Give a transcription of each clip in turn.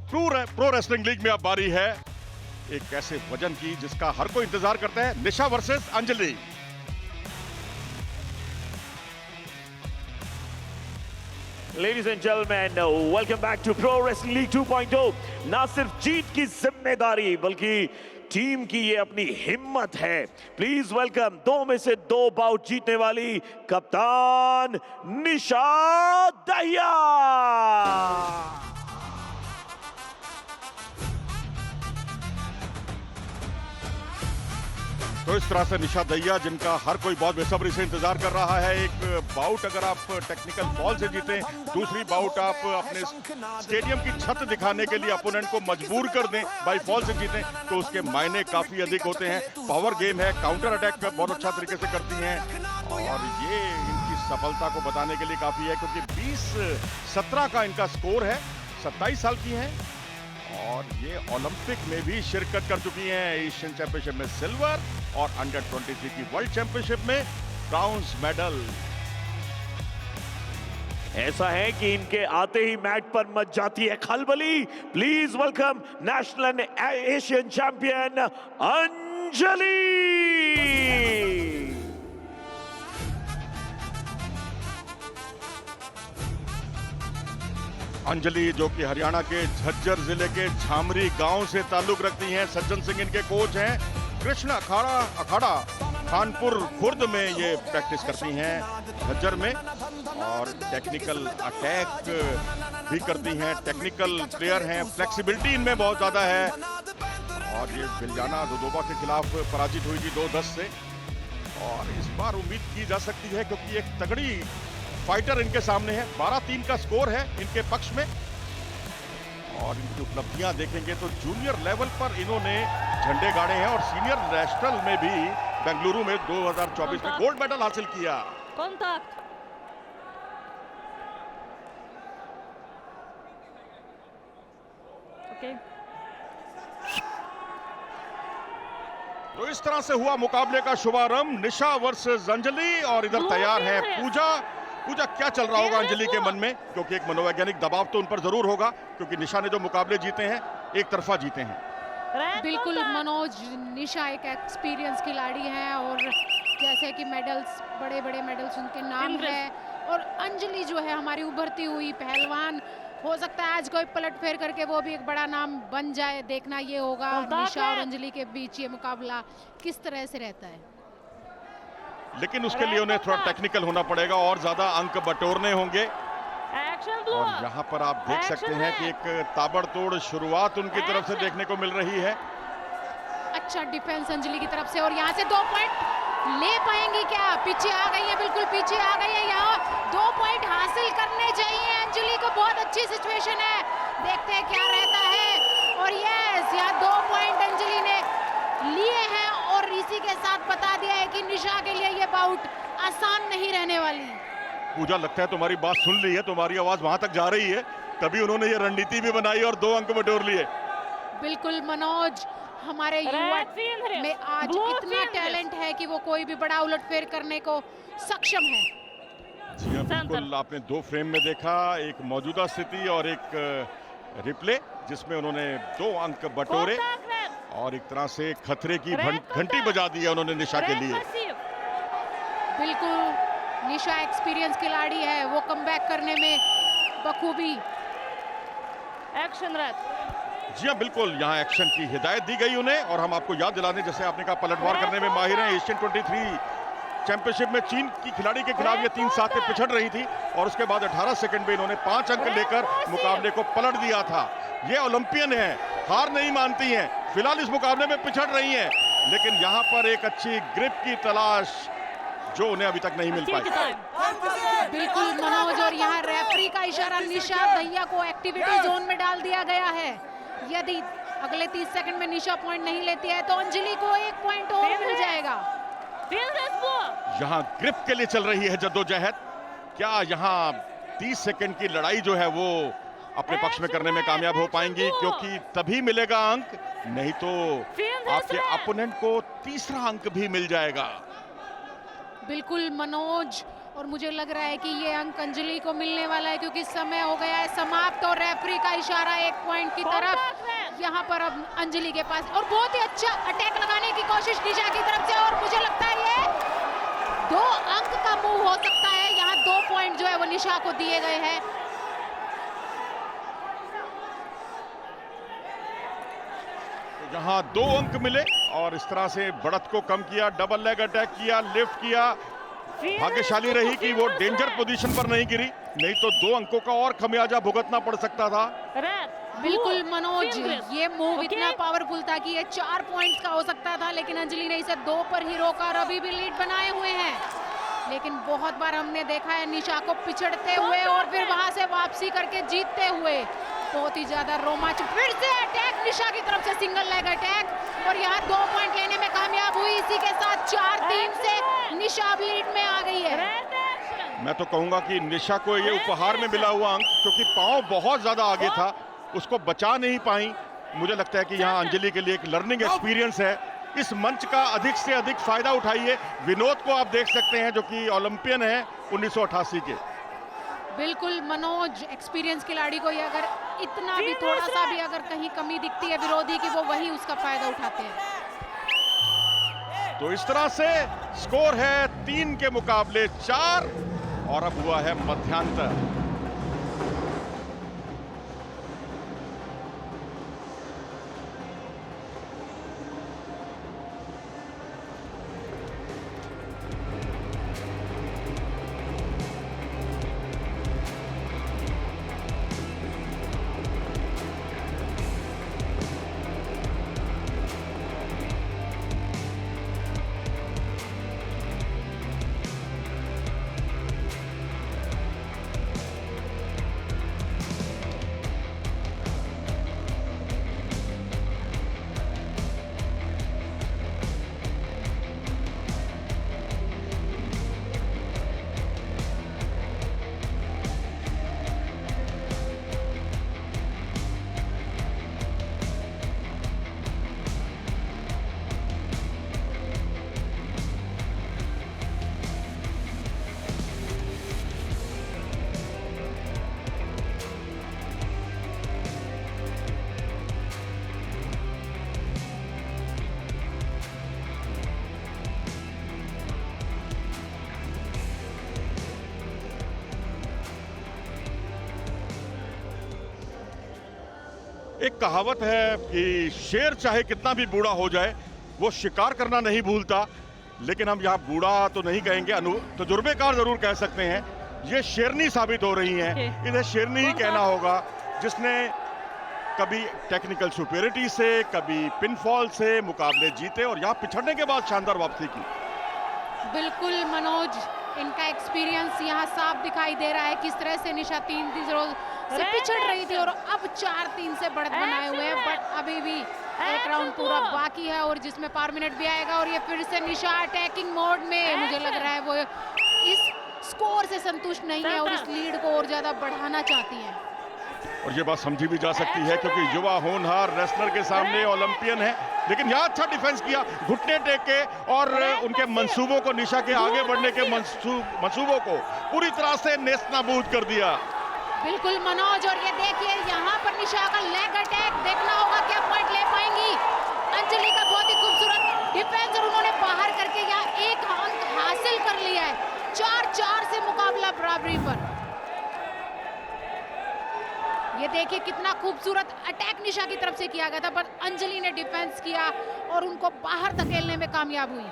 Pro wrestling league में अब बारी है एक ऐसे वजन की जिसका हर कोई इंतजार करता है, Nisha versus Anjali. Ladies and gentlemen, welcome back to Pro Wrestling League 2.0। ना सिर्फ जीत की जिम्मेदारी बल्कि टीम की ये अपनी हिम्मत है। प्लीज वेलकम 2 में से 2 बाउट जीतने वाली कप्तान निशा दहिया। तो इस तरह से निशा दहिया, जिनका हर कोई बहुत बेसब्री से इंतजार कर रहा है। एक बाउट अगर आप टेक्निकल फॉल से जीतें, दूसरी बाउट आप अपने स्टेडियम की छत दिखाने के लिए अपोनेंट को मजबूर कर दें बाई फॉल से जीतें, तो उसके मायने काफी अधिक होते हैं। पावर गेम है, काउंटर अटैक बहुत अच्छा तरीके से करती हैं और ये इनकी सफलता को बताने के लिए काफी है, क्योंकि 20-17 का इनका स्कोर है। 27 साल की हैं और ये ओलंपिक में भी शिरकत कर चुकी हैं। एशियन चैंपियनशिप में सिल्वर और अंडर 23 की वर्ल्ड चैंपियनशिप में ब्राउन्स मेडल। ऐसा है कि इनके आते ही मैट पर मच जाती है खलबली। Please welcome national and Asian champion Anjali. Anjali, जो कि हरियाणा के झज्जर जिले के झामरी गांव से ताल्लुक रखती हैं। सज्जन सिंह इनके कोच हैं। कृष्ण अखाड़ा खानपुर खुर्द में ये प्रैक्टिस करती हैं झज्जर में, और टेक्निकल अटैक भी करती हैं। टेक्निकल प्लेयर हैं, फ्लेक्सिबिलिटी इनमें बहुत ज्यादा है। और ये बिलजाना दुदोबा के खिलाफ पराजित हुई थी 2-10 से, और इस बार उम्मीद की जा सकती है क्योंकि एक तगड़ी फाइटर इनके सामने है। 12-3 का स्कोर है इनके पक्ष में। और इनकी उपलब्धियां देखेंगे तो जूनियर लेवल पर इन्होंने झंडे गाड़े हैं और सीनियर नेशनल में भी बेंगलुरु में 2024 में गोल्ड मेडल हासिल किया। कॉन्टैक्ट। ओके। तो इस तरह से हुआ मुकाबले का शुभारंभ, निशा वर्सेस अंजलि। और इधर तैयार है पूजा। पूजा, क्या चल रहा होगा अंजलि के मन में, क्योंकि एक मनोवैज्ञानिक दबाव तो उन पर जरूर होगा, क्योंकि निशा ने जो मुकाबले जीते हैं एक तरफा जीते हैं। बिल्कुल मनोज, निशा एक एक्सपीरियंस खिलाड़ी है और जैसे कि मेडल्स, बड़े बड़े मेडल्स उनके नाम है। और अंजलि जो है हमारी उभरती हुई पहलवान, हो सकता है आज कोई पलट फेर करके वो भी एक बड़ा नाम बन जाए। देखना ये होगा निशा और अंजलि के बीच ये मुकाबला किस तरह से रहता है। लेकिन उसके लिए उन्हें थोड़ा टेक्निकल होना पड़ेगा और ज्यादा अंक बटोरने होंगे। और यहाँ पर आप देख सकते हैं कि एक ताबड़तोड़ शुरुआत उनकी तरफ से देखने को मिल रही है। अच्छा डिफेंस अंजलि की तरफ से, और यहाँ से 2 पॉइंट ले पाएंगी क्या? पीछे आ गई है, बिल्कुल पीछे आ गई है। यहाँ 2 पॉइंट हासिल करने चाहिए अंजलि को। बहुत अच्छी सिचुएशन है, देखते हैं क्या रहता है। और यस, यहाँ 2 पॉइंट अंजलि ने लिए हैं और इसी के साथ बता दिया है कि निशा के लिए ये बाउट आसान नहीं रहने वाली। पूजा, लगता है तुम्हारी बात सुन ली है, तुम्हारी आवाज वहां तक जा रही है, तभी उन्होंने ये रणनीति भी बनाई और 2 अंक बटोर लिए। बिल्कुल मनोज, हमारे युवा में आज इतना टैलेंट है कि वो कोई भी बड़ा उलटफेर करने को सक्षम है। जी हाँ, बिल्कुल। आपने 2 फ्रेम में देखा, एक मौजूदा स्थिति और एक रिप्ले, जिसमें उन्होंने 2 अंक बटोरे और एक तरह से खतरे की घंटी बजा दी है उन्होंने निशा के लिए। बिल्कुल, निशा एक्सपीरियंस खिलाड़ी है, वो कमबैक करने में बखूबी। Action rap. जी हाँ, बिल्कुल। यहाँ एक्शन की हिदायत दी गई उन्हें। और हम आपको याद दिला दें, जैसे आपने कहा, पलटवार करने में माहिर हैं। एशियन 23 चैंपियनशिप में चीन की खिलाड़ी के खिलाफ ये 3-7 पे पिछड़ रही थी, और उसके बाद 18 सेकंड में इन्होंने 5 अंक लेकर मुकाबले को पलट दिया था। ये ओलंपियन है, हार नहीं मानती हैं। फिलहाल इस मुकाबले में पिछड़ रही हैं, लेकिन यहाँ पर एक अच्छी ग्रिप की तलाश जो उन्हें अभी तक नहीं मिल पाई। बिल्कुल मनोज, और यहाँ रेफरी का इशारा, निशा दहिया को एक्टिविटी जोन में डाल दिया गया है। यदि अगले 30 सेकंड में निशा पॉइंट नहीं लेती है तो अंजलि को 1 पॉइंट और मिल जाएगा। यहाँ ग्रिप के लिए चल रही है जद्दोजहद। क्या यहाँ 30 सेकंड की लड़ाई जो है वो अपने पक्ष में करने में कामयाब हो पाएंगी? क्योंकि तभी मिलेगा अंक, नहीं तो आपके अपोनेंट को तीसरा अंक भी मिल जाएगा। बिल्कुल मनोज, और मुझे लग रहा है कि ये अंक अंजलि को मिलने वाला है क्योंकि समय हो गया है समाप्त और रेफरी का इशारा 1 पॉइंट की तरफ यहाँ पर अब अंजलि के पास। और बहुत ही अच्छा अटैक लगाने की कोशिश निशा की तरफ से और मुझे लगता है ये 2 अंक का मूव हो सकता है। यहाँ 2 पॉइंट जो है वो निशा को दिए गए हैं। यहाँ 2 अंक मिले और इस तरह से बढ़त को कम किया, डबल लेग अटैक किया, लिफ्ट किया। भाग्यशाली रही कि वो डेंजर पोजीशन पर नहीं गिरी, नहीं तो 2 अंकों का और खमियाजा भुगतना पड़ सकता था। बिल्कुल मनोज, ये मूव इतना पावरफुल था कि ये 4 पॉइंट्स का हो सकता था, लेकिन अंजलि ने इसे 2 पर ही रोका और अभी भी लीड बनाए हुए हैं। लेकिन बहुत बार हमने देखा है निशा को पिछड़ते हुए और फिर वहां से वापसी करके जीतते हुए। बहुत ही ज्यादा रोमांच। फिर से अटैक निशा की तरफ से, सिंगल लेग अटैक और यहाँ 2 पॉइंट लेने में कामयाब हुई। इसी के साथ 4-3 से निशा लीड में आ गई है। मैं तो कहूंगा कि निशा को ये उपहार में मिला हुआ अंक, क्योंकि पांव बहुत ज्यादा आगे था, उसको बचा नहीं पाई। मुझे लगता है कि यहाँ अंजलि के लिए एक लर्निंग एक्सपीरियंस है। इस मंच का अधिक से अधिक फायदा उठाइए। विनोद को आप देख सकते हैं जो कि ओलंपियन है 1988 के। बिल्कुल मनोज, एक्सपीरियंस खिलाड़ी को ये अगर इतना भी थोड़ा सा भी अगर कहीं कमी दिखती है विरोधी की, वो वही उसका फायदा उठाते हैं। तो इस तरह से स्कोर है 3 के मुकाबले 4 और अब हुआ है मध्यांतर। एक कहावत है कि शेर चाहे कितना भी बूढ़ा हो जाए वो शिकार करना नहीं भूलता, लेकिन हम यहाँ बूढ़ा तो नहीं कहेंगे, तजुर्बेकार जरूर कह सकते हैं। ये शेरनी साबित हो रही हैं, इन्हें शेरनी ही कहना होगा, जिसने कभी टेक्निकल सुपेरिटी से, कभी पिनफॉल से मुकाबले जीते और यहाँ पिछड़ने के बाद शानदार वापसी की। बिल्कुल मनोज, इनका एक्सपीरियंस यहाँ साफ दिखाई दे रहा है किस तरह से निशा 3-0 से पिछड़ रही थी और अब 4-3 से बढ़त बनाए हुए हैं। बट अभी भी एक राउंड पूरा बाकी है और जिसमें पावर मिनट भी आएगा और ये फिर से निशा अटैकिंग मोड में, मुझे लग रहा है वो इस स्कोर से संतुष्ट नहीं है और इस लीड को और ज्यादा बढ़ाना चाहती है। और ये बात समझी भी जा सकती है क्योंकि युवा होनहार रेसलर के सामने ओलंपियन है, लेकिन यहाँ अच्छा डिफेंस किया, घुटने टेक के और उनके मंसूबों को, निशा के आगे बढ़ने के मंसूबों को पूरी तरह से नेस्तनाबूद कर दिया। बिल्कुल मनोज, और ये देखिए यहाँ पर निशा का लेग अटैक, देखना होगा क्या पॉइंट ले पाएंगी। अंजलि का बहुत ही खूबसूरत डिफेंस और उन्होंने बाहर करके यहाँ 1 अंक हासिल कर लिया है। 4-4 से मुकाबला बराबरी पर। ये देखिए कितना खूबसूरत अटैक निशा की तरफ से किया गया था, पर अंजलि ने डिफेंस किया और उनको बाहर धकेलने में कामयाब हुई।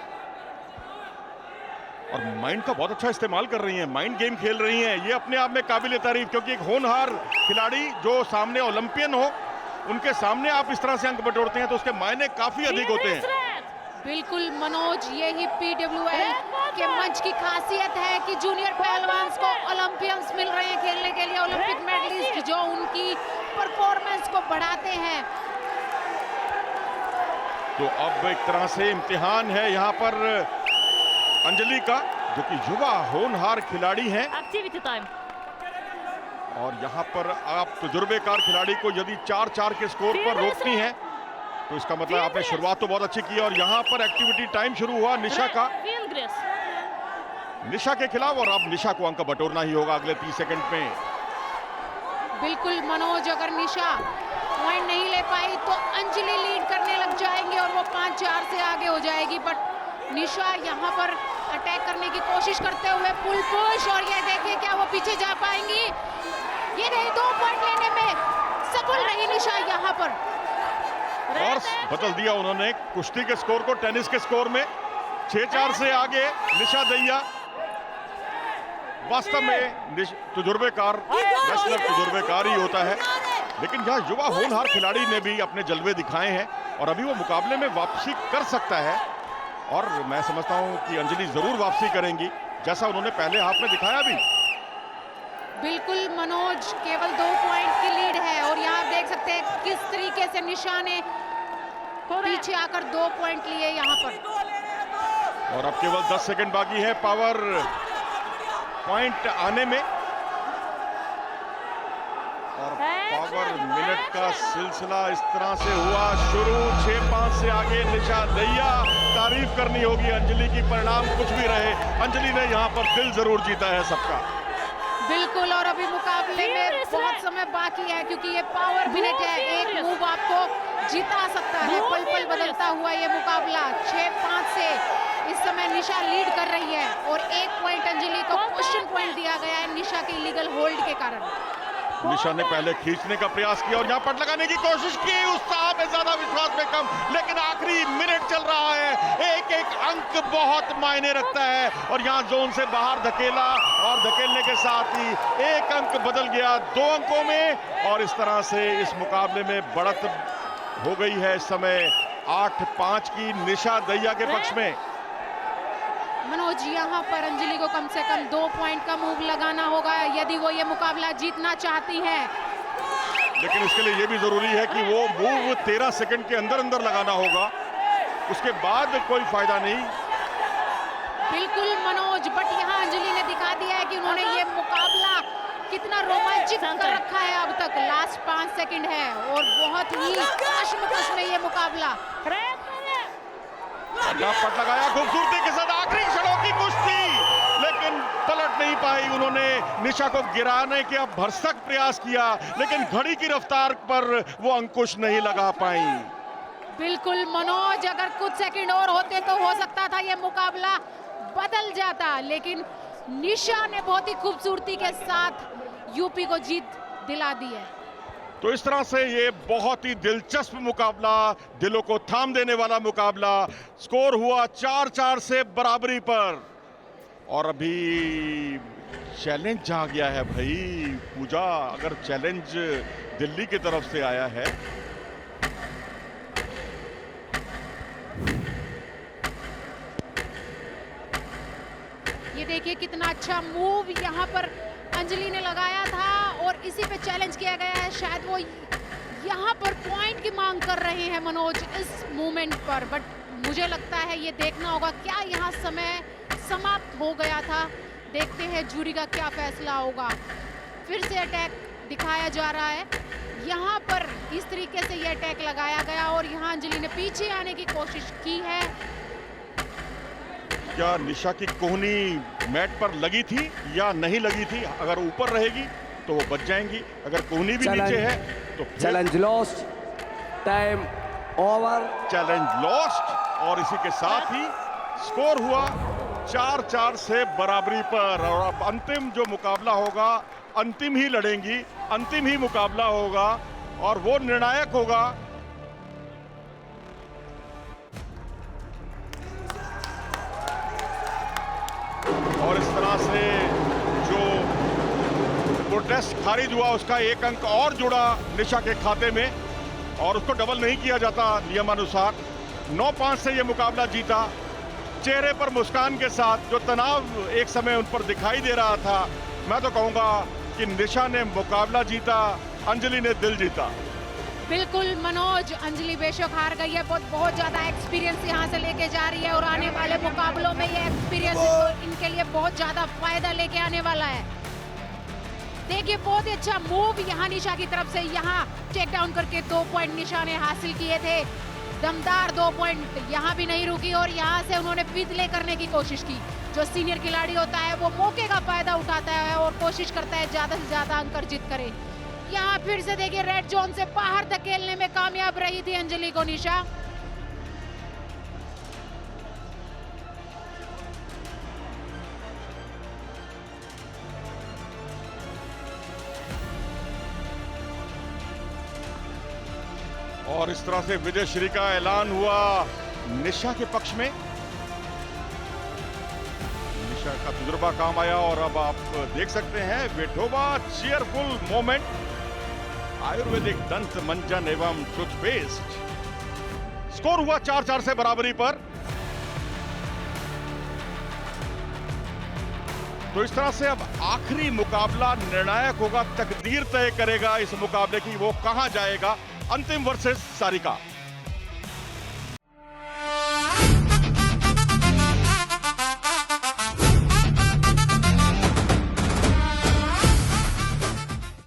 और माइंड का बहुत अच्छा इस्तेमाल कर रही हैं, माइंड गेम खेल रही हैं, ये अपने आप में काबिल तारीफ, क्योंकि एक होनहार खिलाड़ी जो सामने ओलंपियन हो, उनके सामने आप इस तरह से अंक बटोरते हैं तो उसके मायने काफी अधिक होते हैं। बिल्कुल मनोज, यही PWL के मंच की खासियत है कि जूनियर पहलवान को ओलंपियंस मिल रहे हैं खेलने के लिए, ओलंपिक मेडलिस्ट जो उनकी परफॉर्मेंस को बढ़ाते हैं। तो अब एक तरह से इम्तिहान है यहाँ पर अंजलि का, जो कि युवा होनहार खिलाड़ी हैं, और यहाँ पर आप तजुर्बेकार खिलाड़ी को यदि 4-4 के स्कोर पर रोकती हैं तो इसका मतलब आपने शुरुआत तो बहुत अच्छी की। और यहाँ पर एक्टिविटी टाइम शुरू हुआ निशा का। निशा के खिलाफ और अब निशा को अंक बटोरना ही होगा अगले 30 सेकंड में। बिल्कुल मनोज, अगर निशा पॉइंट नहीं ले पाई तो अंजलि लीड करने लग जाएंगे और वो 5-4 से आगे हो जाएगी। बट निशा यहाँ पर अटैक करने की कोशिश करते हुए फुल पुश, और ये देखिए क्या वो पीछे जा पाएंगी? ये नहीं, 2 पॉइंट लेने में सफल रही निशा यहाँ पर। और बदल दिया उन्होंने कुश्ती के स्कोर को टेनिस के स्कोर में। 6-4 से आगे निशा दहिया। वास्तव में तजुर्बेकार रेसलर तजुर्बेकार ही होता है, लेकिन यहाँ युवा होनहार खिलाड़ी ने भी अपने जलवे दिखाए हैं और अभी वो मुकाबले में वापसी कर सकता है। और मैं समझता हूं कि अंजलि जरूर वापसी करेंगी, जैसा उन्होंने पहले हाफ में दिखाया भी। बिल्कुल मनोज, केवल 2 पॉइंट की लीड है और यहाँ आप देख सकते हैं किस तरीके से निशा ने पीछे आकर 2 पॉइंट लिए यहाँ पर। और अब केवल 10 सेकंड बाकी है पावर पॉइंट आने में, और पावर मिनट का सिलसिला इस तरह से हुआ शुरू। 6-5 से आगे निशा दहिया। तारीफ करनी होगी अंजलि की, परिणाम कुछ भी रहे, अंजलि ने यहाँ पर दिल जरूर जीता है सबका। बिल्कुल, और अभी मुकाबले में बहुत समय बाकी है क्योंकि ये पावर मिनट है। एक मूव आपको जिता सकता है। पल पल बदलता हुआ ये मुकाबला। 6-5 से इस समय निशा लीड कर रही है और 1 पॉइंट अंजलि को क्वेश्चन पॉइंट दिया गया है निशा के इलीगल होल्ड के कारण। निशा ने पहले खींचने का प्रयास किया और यहाँ पट लगाने की कोशिश की, उत्साह में ज्यादा विश्वास में कम, लेकिन आखिरी मिनट चल रहा है। एक एक अंक बहुत मायने रखता है और यहाँ जोन से बाहर धकेला और धकेलने के साथ ही 1 अंक बदल गया 2 अंकों में, और इस तरह से इस मुकाबले में बढ़त हो गई है इस समय 8-5 की निशा दहिया के पक्ष में। मनोज, यहाँ पर अंजलि को कम से कम 2 पॉइंट का मूव लगाना होगा यदि वो ये मुकाबला जीतना चाहती है। लेकिन इसके लिए ये भी जरूरी है कि वो मूव 13 सेकंड के अंदर अंदर लगाना होगा, उसके बाद कोई फायदा नहीं। बिल्कुल मनोज, बट यहाँ अंजलि ने दिखा दिया है कि उन्होंने ये मुकाबला कितना रोमांचक कर रखा है अब तक। लास्ट 5 सेकंड है और बहुत ही कश्मकश में ये मुकाबला। पट लगाया खूबसूरती के साथ, आखिरी क्षणों की कुश्ती, लेकिन पलट नहीं पाई उन्होंने। निशा को गिराने का भरसक प्रयास किया, लेकिन घड़ी की रफ्तार पर वो अंकुश नहीं लगा पाई। बिल्कुल मनोज, अगर कुछ सेकंड और होते तो हो सकता था ये मुकाबला बदल जाता, लेकिन निशा ने बहुत ही खूबसूरती के साथ यूपी को जीत दिला दी है। तो इस तरह से ये बहुत ही दिलचस्प मुकाबला, दिलों को थाम देने वाला मुकाबला, स्कोर हुआ 4-4 से बराबरी पर। और अभी चैलेंज आ गया है भाई पूजा, अगर चैलेंज दिल्ली की तरफ से आया है ये देखिए कितना अच्छा मूव यहाँ पर अंजलि ने लगाया था और इसी पे चैलेंज किया गया है। शायद वो यहाँ पर पॉइंट की मांग कर रहे हैं मनोज इस मूवमेंट पर, बट मुझे लगता है ये देखना होगा क्या यहाँ समय समाप्त हो गया था। देखते हैं जूरी का क्या फैसला होगा। फिर से अटैक दिखाया जा रहा है, यहाँ पर इस तरीके से ये अटैक लगाया गया और यहाँ अंजलि ने पीछे आने की कोशिश की है। क्या निशा की कोहनी मैट पर लगी थी या नहीं लगी थी? अगर ऊपर रहेगी तो वो बच जाएंगी, अगर कोहनी भी नीचे है तो challenge lost, time over, challenge lost. और इसी के साथ ही स्कोर हुआ 4-4 से बराबरी पर। और अब अंतिम जो मुकाबला होगा, अंतिम ही लड़ेंगी, अंतिम ही मुकाबला होगा और वो निर्णायक होगा। और इस तरह से जो प्रोटेस्ट खारिज हुआ उसका 1 अंक और जुड़ा निशा के खाते में और उसको डबल नहीं किया जाता नियमानुसार। 9-5 से ये मुकाबला जीता, चेहरे पर मुस्कान के साथ। जो तनाव एक समय उन पर दिखाई दे रहा था, मैं तो कहूंगा कि निशा ने मुकाबला जीता, अंजलि ने दिल जीता। बिल्कुल मनोज, अंजलि बेशक हार गई है, बहुत ज्यादा एक्सपीरियंस यहाँ से लेके जा रही है और आने वाले मुकाबलों में ये एक्सपीरियंस इनके लिए बहुत ज्यादा फायदा लेके आने वाला है। देखिए बहुत ही अच्छा मूव यहाँ निशा की तरफ से, यहाँ टेक डाउन करके 2 पॉइंट निशा ने हासिल किए थे। दमदार 2 पॉइंट, यहाँ भी नहीं रुकी और यहाँ से उन्होंने विदले करने की कोशिश की। जो सीनियर खिलाड़ी होता है वो मौके का फायदा उठाता है और कोशिश करता है ज्यादा से ज्यादा अंक अर्जित करे। यहाँ फिर से देखिए रेड जोन से बाहर धकेलने में कामयाब रही थी अंजलि को निशा। और इस तरह से विजयश्री का ऐलान हुआ निशा के पक्ष में। निशा का तजुर्बा काम आया और अब आप देख सकते हैं वेठोबा चीयरफुल मोमेंट, आयुर्वेदिक दंत मंजन एवं टूथपेस्ट। स्कोर हुआ 4-4 से बराबरी पर। तो इस तरह से अब आखिरी मुकाबला निर्णायक होगा, तकदीर तय करेगा इस मुकाबले की, वो कहां जाएगा। अंतिम वर्सेस सारिका।